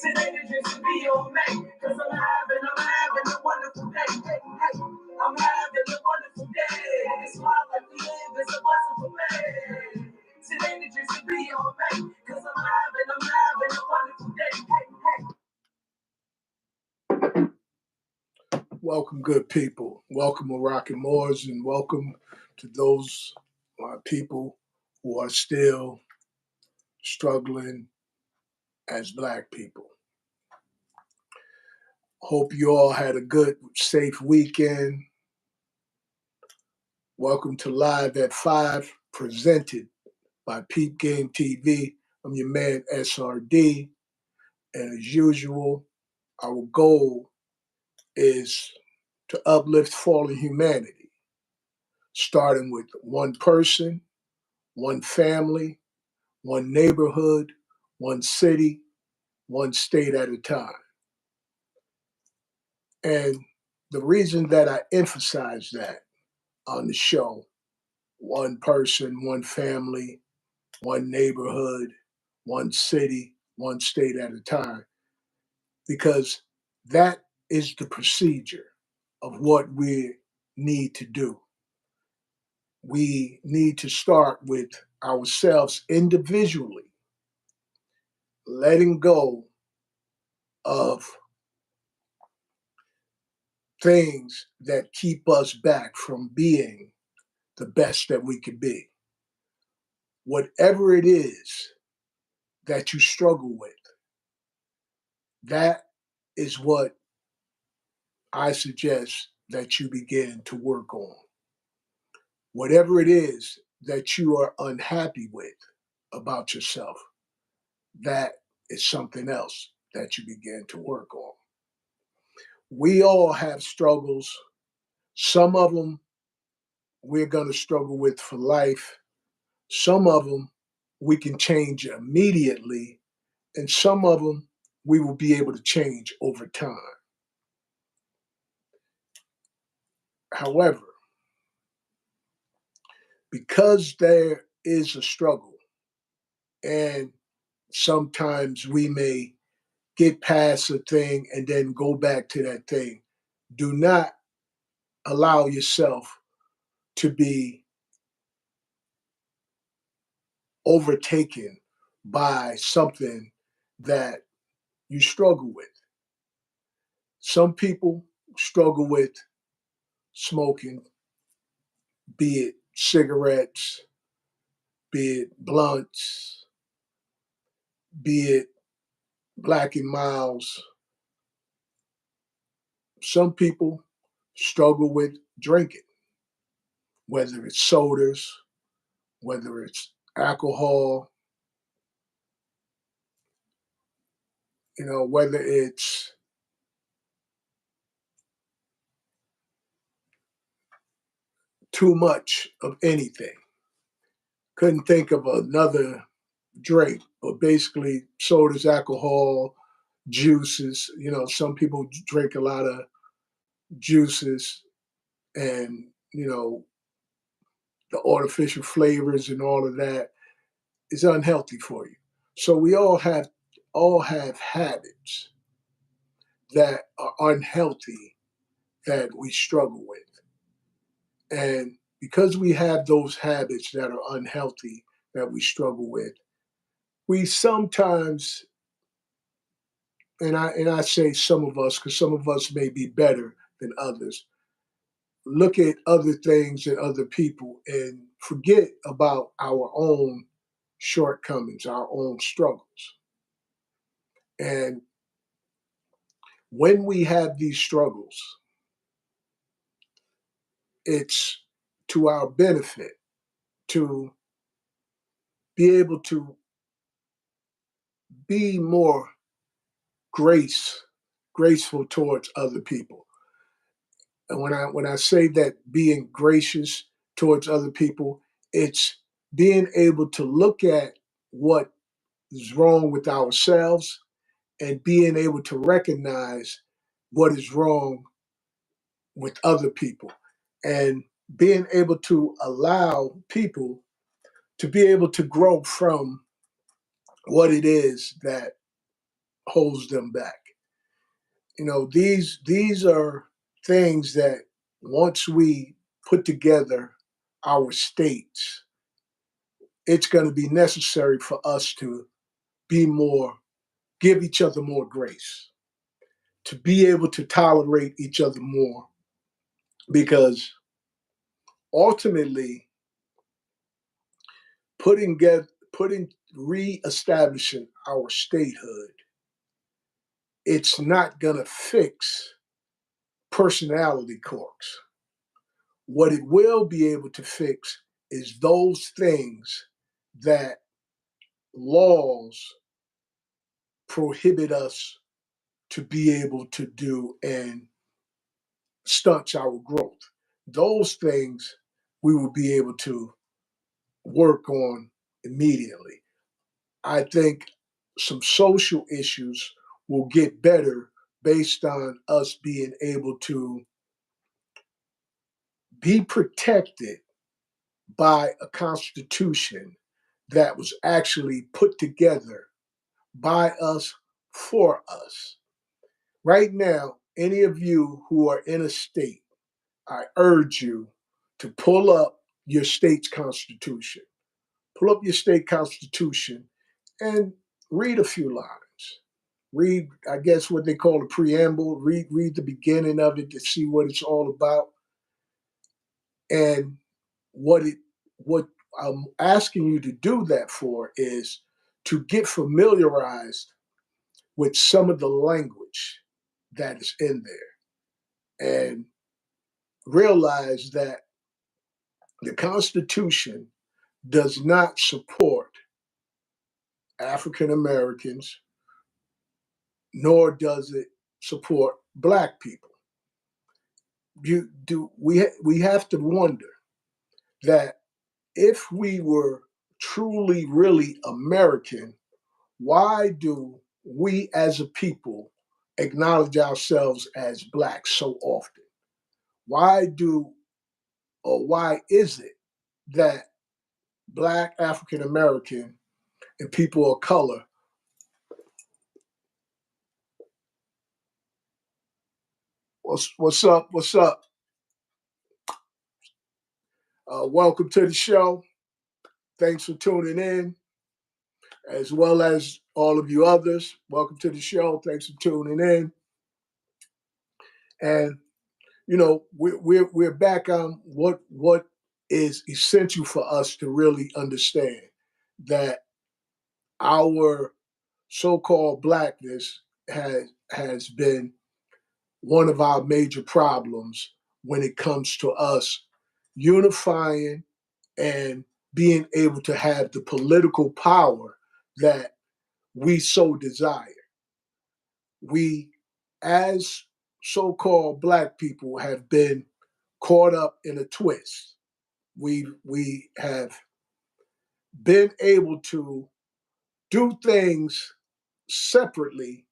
Today is just to be on me, cause I'm having a wonderful day. Hey, hey. I'm having a wonderful day. This life like we live is a blessing for me. Today is just to be on me, cause I'm having a wonderful day. Hey, hey. Welcome, good people. Welcome, Moroccan Moors, and welcome to those people who are still struggling as Black people. Hope you all had a good, safe weekend. Welcome to Live at 5, presented by Peep Game TV. I'm your man, SRD. And as usual, our goal is to uplift fallen humanity, starting with one person, one family, one neighborhood, one city, one state at a time. And the reason that I emphasize that on the show, one person, one family, one neighborhood, one city, one state at a time, because that is the procedure of what we need to do. We need to start with ourselves individually, letting go of things that keep us back from being the best that we could be. Whatever it is that you struggle with, that is what I suggest that you begin to work on. Whatever it is that you are unhappy with about yourself, that is something else that you begin to work on. We all have struggles. Some of them we're going to struggle with for life. Some of them we can change immediately, and some of them we will be able to change over time. However, because there is a struggle, and sometimes we may get past a thing and then go back to that thing, do not allow yourself to be overtaken by something that you struggle with. Some people struggle with smoking, be it cigarettes, be it blunts, be it Black and Miles. Some people struggle with drinking, whether it's sodas, whether it's alcohol, whether it's too much of anything. Couldn't think of another drink, but basically sodas, alcohol, juices. Some people drink a lot of juices and, the artificial flavors and all of that is unhealthy for you. So we all have habits that are unhealthy that we struggle with. And because we have those habits that are unhealthy that we struggle with, we sometimes, and I say some of us, because some of us may be better than others, look at other things and other people and forget about our own shortcomings, our own struggles. And when we have these struggles, it's to our benefit to be able to be more graceful towards other people. And when I say that being gracious towards other people, it's being able to look at what is wrong with ourselves and being able to recognize what is wrong with other people, and being able to allow people to be able to grow from what it is that holds them back. These are things that once we put together our states, it's going to be necessary for us to be more, give each other more grace, to be able to tolerate each other more, because ultimately putting re-establishing our statehood, it's not going to fix personality quirks. What it will be able to fix is those things that laws prohibit us to be able to do and stunts our growth. Those things we will be able to work on immediately. I think some social issues will get better based on us being able to be protected by a constitution that was actually put together by us for us. Right now, any of you who are in a state, I urge you to pull up your state's constitution. Pull up your state constitution and read a few lines. Read, I guess, what they call a preamble. Read the beginning of it to see what it's all about and what I'm asking you to do that for is to get familiarized with some of the language that is in there and realize that the Constitution does not support African Americans, nor does it support Black people. We have to wonder that if we were truly, really American, why do we as a people acknowledge ourselves as Black so often? Why is it that Black, African American, and people of color, what's up? What's up? Welcome to the show. Thanks for tuning in, as well as all of you others. Welcome to the show. Thanks for tuning in. And we're back on what is essential for us to really understand that our so-called blackness has been one of our major problems when it comes to us unifying and being able to have the political power that we so desire. We, as so-called Black people, have been caught up in a twist. We have been able to do things separately.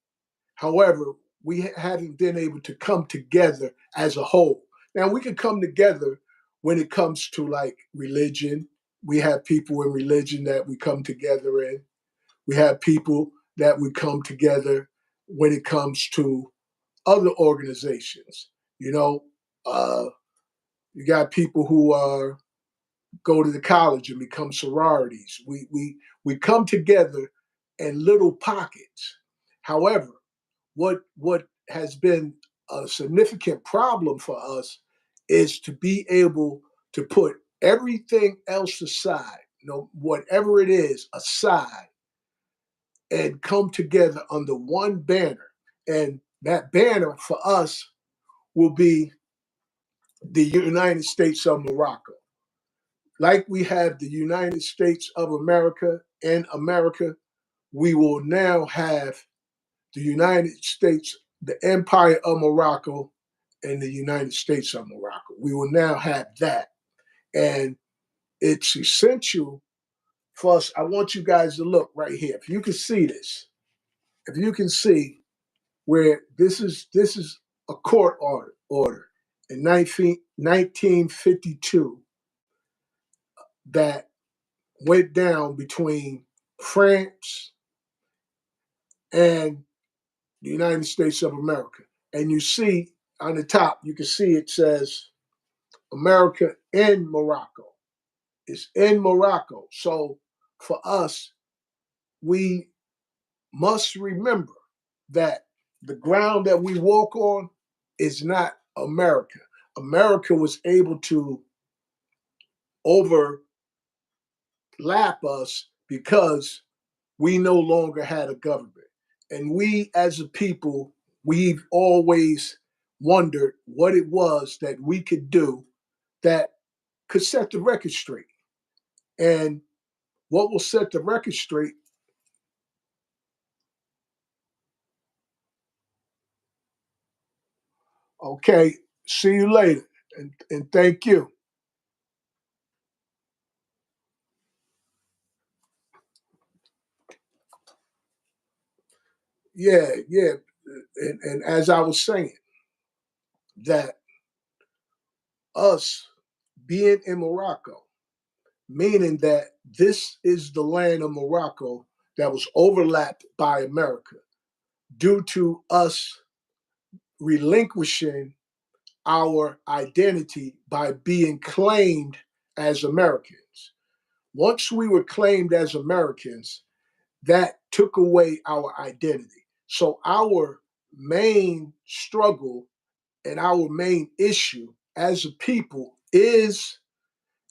However, we haven't been able to come together as a whole. Now we can come together when it comes to like religion. We have people in religion that we come together in. We have people that we come together when it comes to other organizations. You know, uh, you got people who are go to the college and become sororities. We come together in little pockets. However, what has been a significant problem for us is to be able to put everything else aside, whatever it is aside, and come together under one banner. And that banner for us will be the United States of Morocco. Like we have the United States of America and America, we will now have the United States, the Empire of Morocco, and the United States of Morocco. We will now have that. And it's essential for us. I want you guys to look right here. If you can see this, if you can see where this is a court order in 1952 that went down between France and the United States of America. And you see on the top, you can see it says America in Morocco. It's in Morocco. So for us, we must remember that the ground that we walk on is not America. America was able to overlap us because we no longer had a government. And we as a people, we've always wondered what it was that we could do that could set the record straight. And what will set the record straight? Okay, see you later. And thank you. Yeah, yeah. And as I was saying, that us being in Morocco, meaning that this is the land of Morocco that was overlapped by America due to us relinquishing our identity by being claimed as Americans. Once we were claimed as Americans, that took away our identity. So our main struggle and our main issue as a people is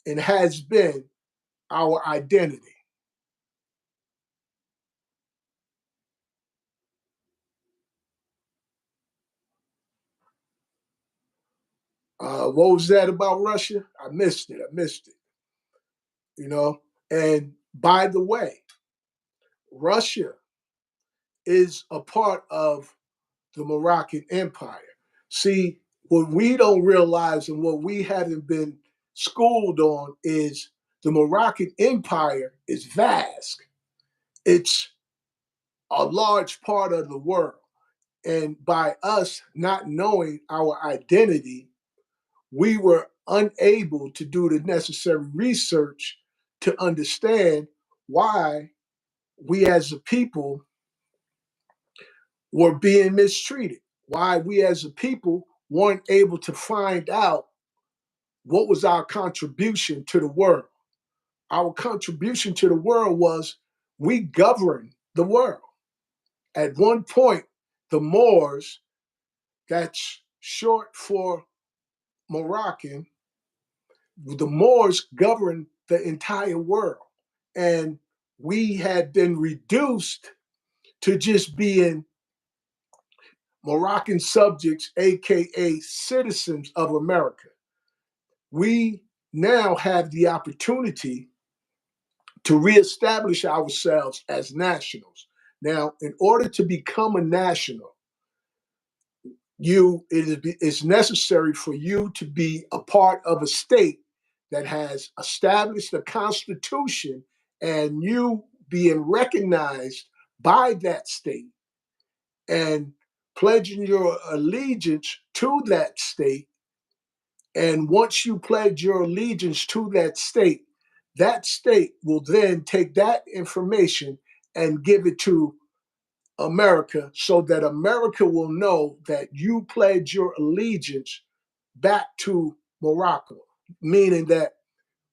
and has been our identity. What was that about Russia? I missed it. I missed it. You know. And by the way, Russia is a part of the Moroccan Empire. See, what we don't realize and what we haven't been schooled on is the Moroccan Empire is vast. It's a large part of the world. And by us not knowing our identity, we were unable to do the necessary research to understand why we as a people were being mistreated, why we as a people weren't able to find out what was our contribution to the world. Our contribution to the world was we governed the world. At one point, the Moors, that's short for Moroccan, the Moors governed the entire world. And we had been reduced to just being Moroccan subjects, AKA citizens of America. We now have the opportunity to reestablish ourselves as nationals. Now, in order to become a national, it's necessary for you to be a part of a state that has established a constitution and you being recognized by that state and pledging your allegiance to that state. And once you pledge your allegiance to that state will then take that information and give it to America so that America will know that you pledge your allegiance back to Morocco, meaning that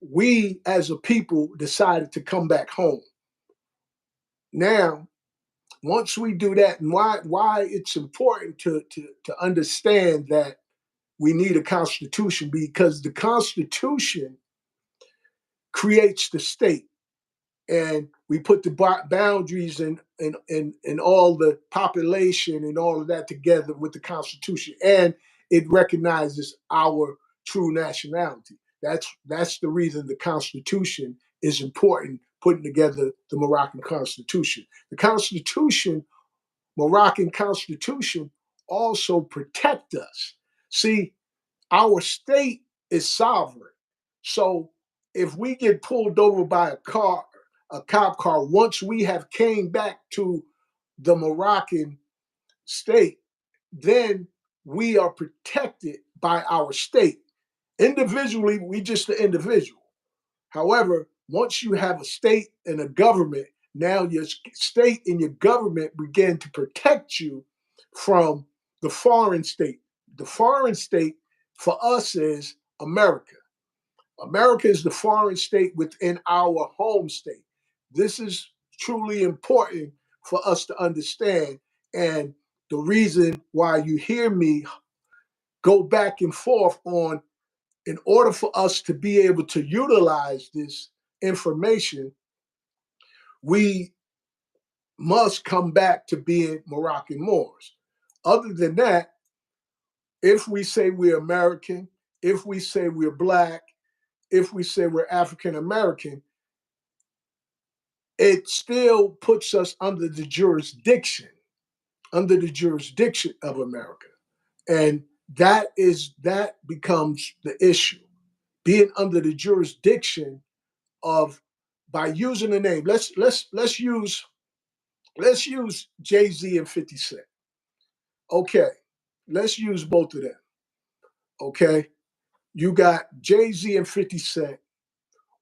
we as a people decided to come back home. Now, once we do that, and why it's important to understand that we need a constitution, because the constitution creates the state and we put the boundaries and all the population and all of that together with the Constitution, and it recognizes our true nationality. That's the reason the Constitution is important. Putting together the Moroccan Constitution, the Constitution, Moroccan Constitution, also protect us. See, our state is sovereign. So if we get pulled over by a cop car, once we have came back to the Moroccan state, then we are protected by our state. Individually, we just an individual. However, once you have a state and a government, now your state and your government begin to protect you from the foreign state. The foreign state for us is America. America is the foreign state within our home state. This is truly important for us to understand. And the reason why you hear me go back and forth on, in order for us to be able to utilize this information, we must come back to being Moroccan Moors. Other than that, if we say we're American, if we say we're Black, if we say we're African American, it still puts us under the jurisdiction of America. And that becomes the issue. Being under the jurisdiction of, by using the name. Let's use Jay-Z and 50 Cent. Okay. Let's use both of them. Okay. You got Jay-Z and 50 Cent.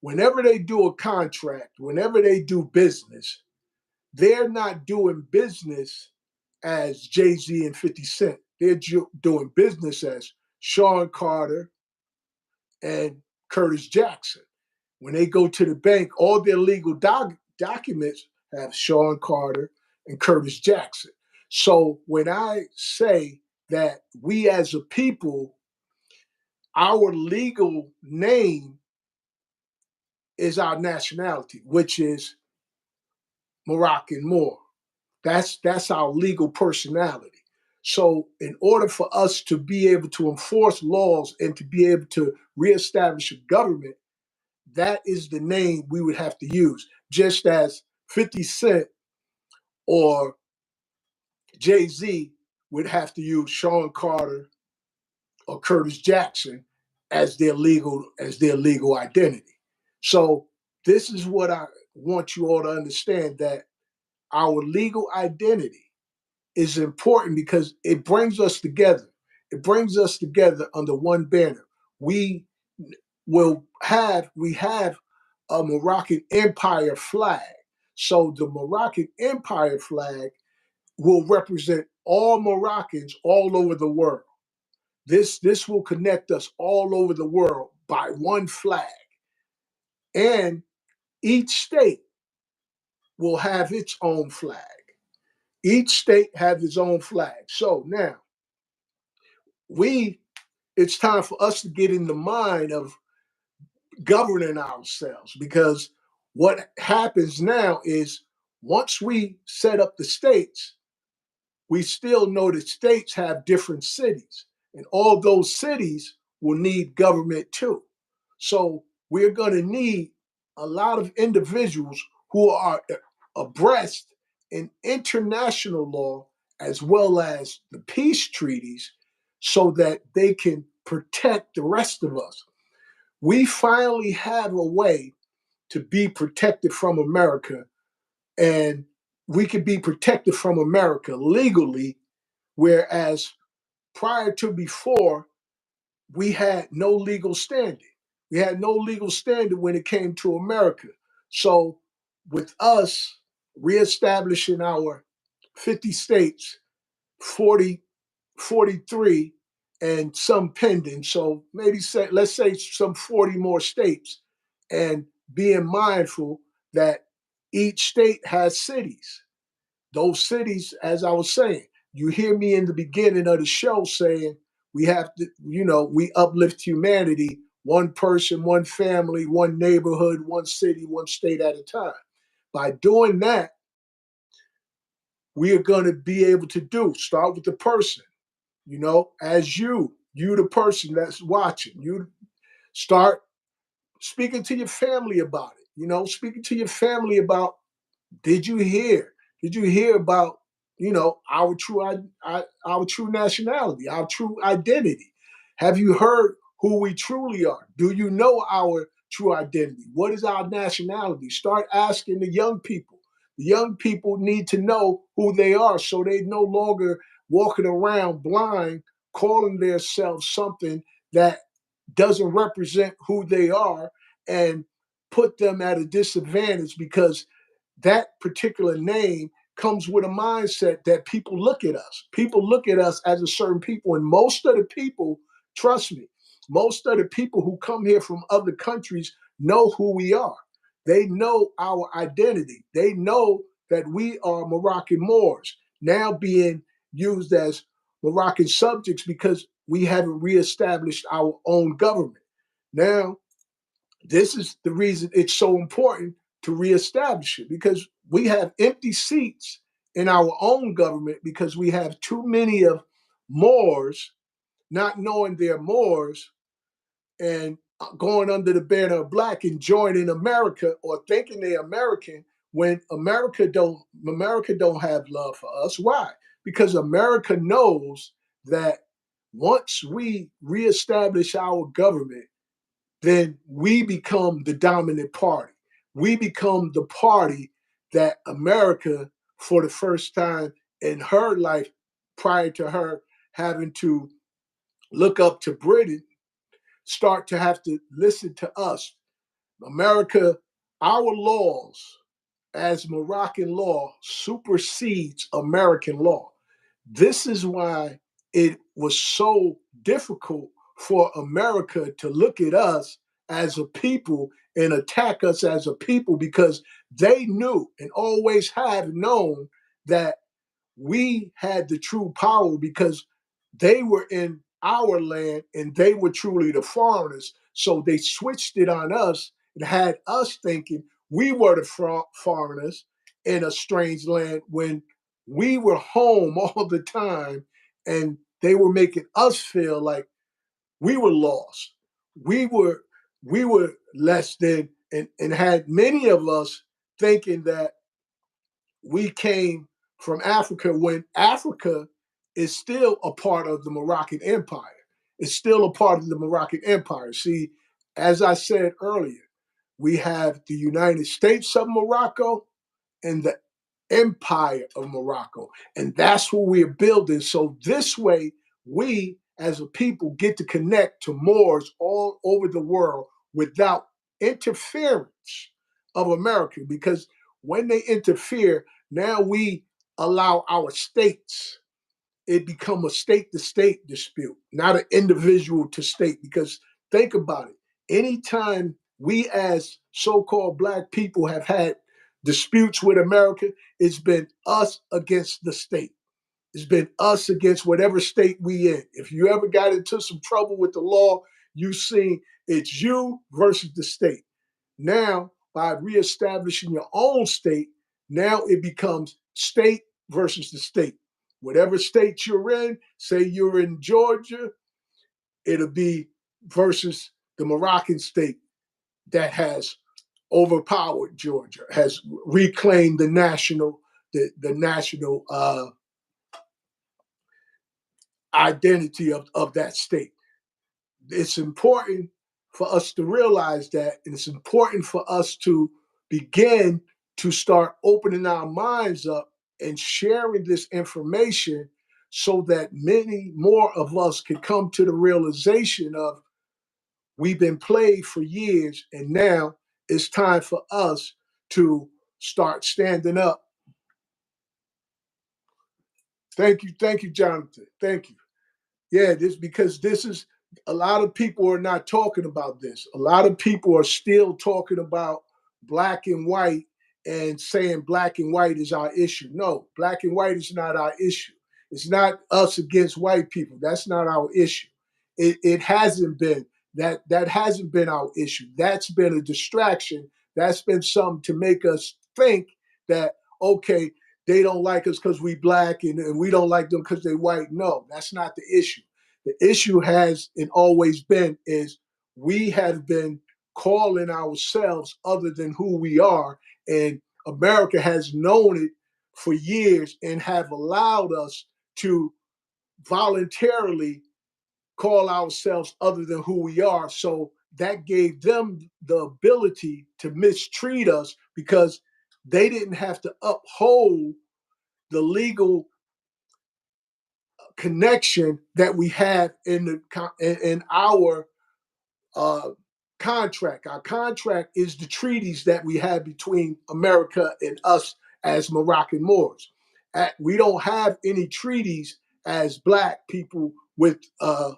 Whenever they do a contract, whenever they do business, they're not doing business as Jay-Z and 50 Cent. They're doing business as Sean Carter and Curtis Jackson. When they go to the bank, all their legal documents have Sean Carter and Curtis Jackson. So when I say that we as a people, our legal name is our nationality, which is Moroccan Moor. That's our legal personality. So in order for us to be able to enforce laws and to be able to reestablish a government, that is the name we would have to use. Just as 50 Cent or Jay-Z would have to use Sean Carter or Curtis Jackson as their legal identity. So this is what I want you all to understand, that our legal identity is important because it brings us together. It brings us together under one banner. We have a Moroccan Empire flag. So the Moroccan Empire flag will represent all Moroccans all over the world. This will connect us all over the world by one flag. And each state will have its own flag. Each state has its own flag. So now it's time for us to get in the mind of governing ourselves, because what happens now is, once we set up the states, we still know that states have different cities, and all those cities will need government too. So we're going to need a lot of individuals who are abreast in international law as well as the peace treaties, so that they can protect the rest of us. We finally have a way to be protected from America, and we could be protected from America legally, whereas prior to before, we had no legal standing. We had no legal standing when it came to America. So with us reestablishing our 50 states, 40, 43, and some pending, so let's say some 40 more states, and being mindful that each state has cities. Those cities, as I was saying, you hear me in the beginning of the show saying we have to, we uplift humanity, one person, one family, one neighborhood, one city, one state at a time. By doing that, we are going to be able to start with the person, as you the person that's watching, you start speaking to your family about it, speaking to your family about, did you hear? Did you hear about, our true nationality, our true identity? Have you heard who we truly are? Do you know our true identity? What is our nationality? Start asking the young people. The young people need to know who they are, so they no longer walking around blind, calling themselves something that doesn't represent who they are, and put them at a disadvantage, because that particular name comes with a mindset that people look at us. People look at us as a certain people. And most of the people, trust me, most of the people who come here from other countries know who we are. They know our identity. They know that we are Moroccan Moors, now being used as Moroccan subjects because we haven't reestablished our own government. Now, this is the reason it's so important to reestablish it, because we have empty seats in our own government because we have too many of Moors not knowing they're Moors and going under the banner of black and joining America or thinking they're American when America don't have love for us. Why? Because America knows that once we reestablish our government, then we become the dominant party. We become the party that America, for the first time in her life, prior to her having to look up to Britain, start to have to listen to us. America, our laws as Moroccan law supersedes American law. This is why it was so difficult for America to look at us as a people and attack us as a people, because they knew and always have known that we had the true power, because they were in our land and they were truly the foreigners. So they switched it on us and had us thinking we were the foreigners in a strange land when we were home all the time, and they were making us feel like we were lost. We were we were less than, and had many of us thinking that we came from Africa when Africa is still a part of the Moroccan Empire. It's still a part of the Moroccan Empire. See, as I said earlier, we have the United States of Morocco and the Empire of Morocco. And that's what we're building. So this way, we as a people get to connect to Moors all over the world without interference of America. Because when they interfere, now we allow our states, it become a state to state dispute, not an individual to state. Because think about it. Anytime we as so-called black people have had disputes with America, it's been us against the state. It's been us against whatever state we in. If you ever got into some trouble with the law, you seen it's you versus the state. Now, by reestablishing your own state, now it becomes state versus the state. Whatever state you're in, say you're in Georgia, it'll be versus the Moroccan state that has overpowered Georgia, has reclaimed the national identity of that state. It's important for us to realize that, and it's important for us to begin to start opening our minds up and sharing this information so that many more of us can come to the realization of we've been played for years, and now it's time for us to start standing up. Thank you, Jonathan. Thank you. Yeah, this because this is a lot of people are not talking about this. A lot of people are still talking about black and white and saying black and white is our issue. No, black and white is not our issue. It's not us against white people. That's not our issue. It hasn't been that hasn't been our issue. That's been a distraction. That's been something to make us think that okay, they don't like us because we black and we don't like them because they white. No, that's not the issue. The issue has and always been is we have been calling ourselves other than who we are, and America has known it for years and have allowed us to voluntarily call ourselves other than who we are. So that gave them the ability to mistreat us because they didn't have to uphold the legal connection that we have in our uh, contract. Our contract is the treaties that we have between America and us as Moroccan Moors. We don't have any treaties as Black people with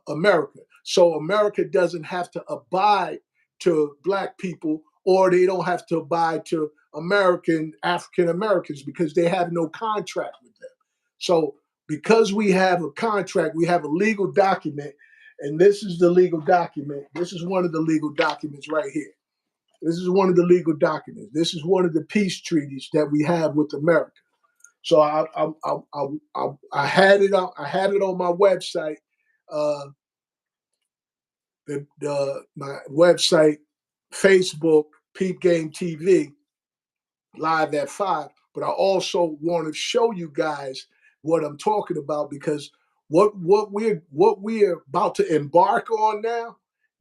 America. So America doesn't have to abide to Black people, or they don't have to abide to African Americans, because they have no contract with them. So because we have a contract, we have a legal document, and this is the legal document. This is one of the legal documents right here. This is one of the legal documents. This is one of the peace treaties that we have with America. So I had it on. I had it on my website. Uh, my website, Facebook, Peep Game TV, live at 5. But I also want to show you guys what I'm talking about, because what we're about to embark on now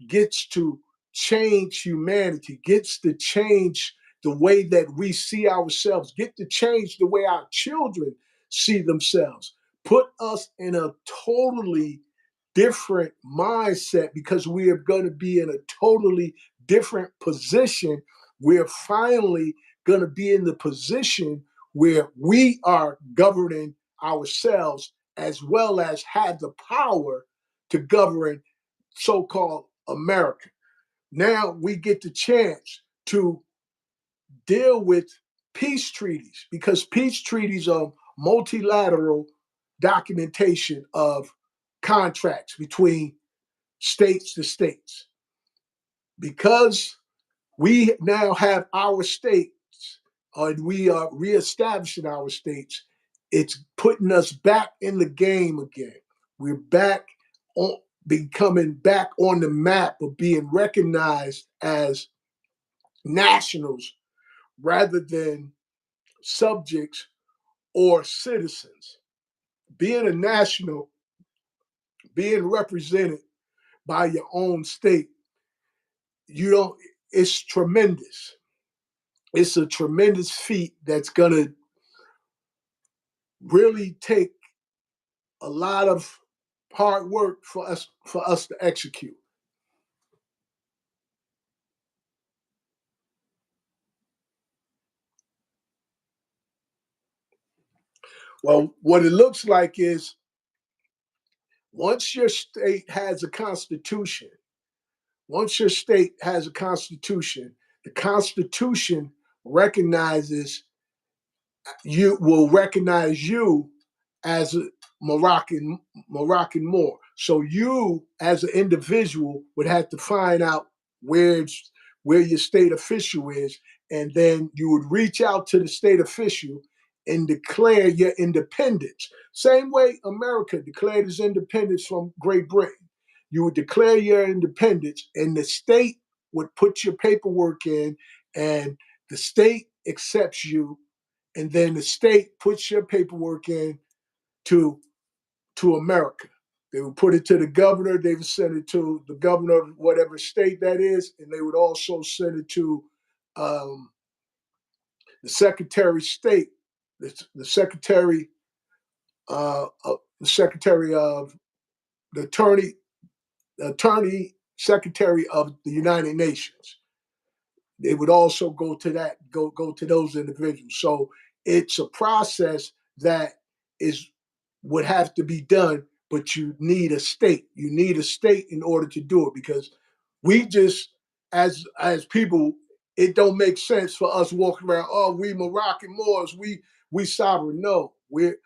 gets to change humanity, gets to change the way that we see ourselves, get to change the way our children see themselves, put us in a totally different mindset, because we are going to be in a totally different position. We're finally going to be in the position where we are governing ourselves, as well as have the power to govern so-called America. Now we get the chance to deal with peace treaties, because peace treaties are multilateral documentation of contracts between states to states. Because we now have our states, and we are reestablishing our states, it's putting us back in the game again. We're back on, becoming back on the map of being recognized as nationals rather than subjects or citizens. Being a national, being represented by your own state, you don't, it's tremendous. It's a tremendous feat that's going to really take a lot of hard work for us to execute. Well, what it looks like is, once your state has a constitution, once your state has a constitution, the constitution recognizes you will recognize you as a Moroccan Moor. So you, as an individual, would have to find out where your state official is, and then you would reach out to the state official and declare your independence. Same way America declared its independence from Great Britain. You would declare your independence, and the state would put your paperwork in, and the state accepts you, and then the state puts your paperwork in to to America. They would put it to the governor. They would send it to the governor of whatever state that is, and they would also send it to um, the Secretary of State, the Secretary, the Secretary of the Attorney Secretary of the United Nations. They would also go to those individuals. So it's a process that is would have to be done, but you need a state. You need a state in order to do it, because we just, as people, it don't make sense for us walking around, oh, we Moroccan Moors, we sovereign. No, we're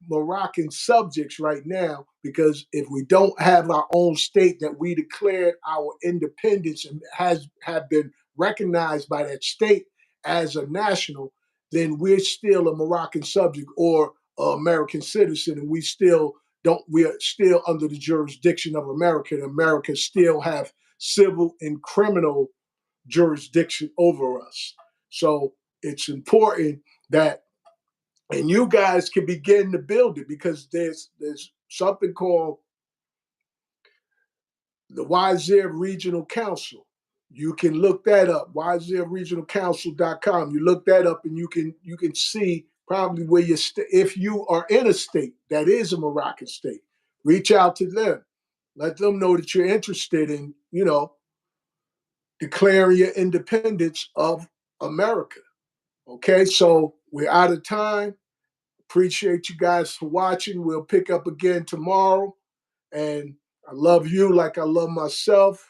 Moroccan subjects right now, because if we don't have our own state that we declared our independence and has have been recognized by that state as a national, then we're still a Moroccan subject or American citizen, and we are still under the jurisdiction of America, and America still have civil and criminal jurisdiction over us. So it's important that, and you guys can begin to build it, because there's something called the Wazir Regional Council. You can look that up, wazirregionalcouncil.com. You look that up, and you can see probably where if you are in a state that is a Moroccan state, reach out to them. Let them know that you're interested in, declaring your independence of America. Okay, so We're out of time. Appreciate you guys for watching. We'll pick up again tomorrow. And I love you like I love myself.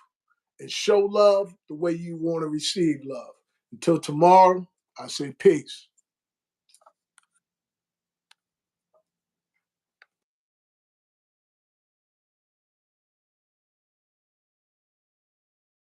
And show love the way you want to receive love. Until tomorrow, I say peace.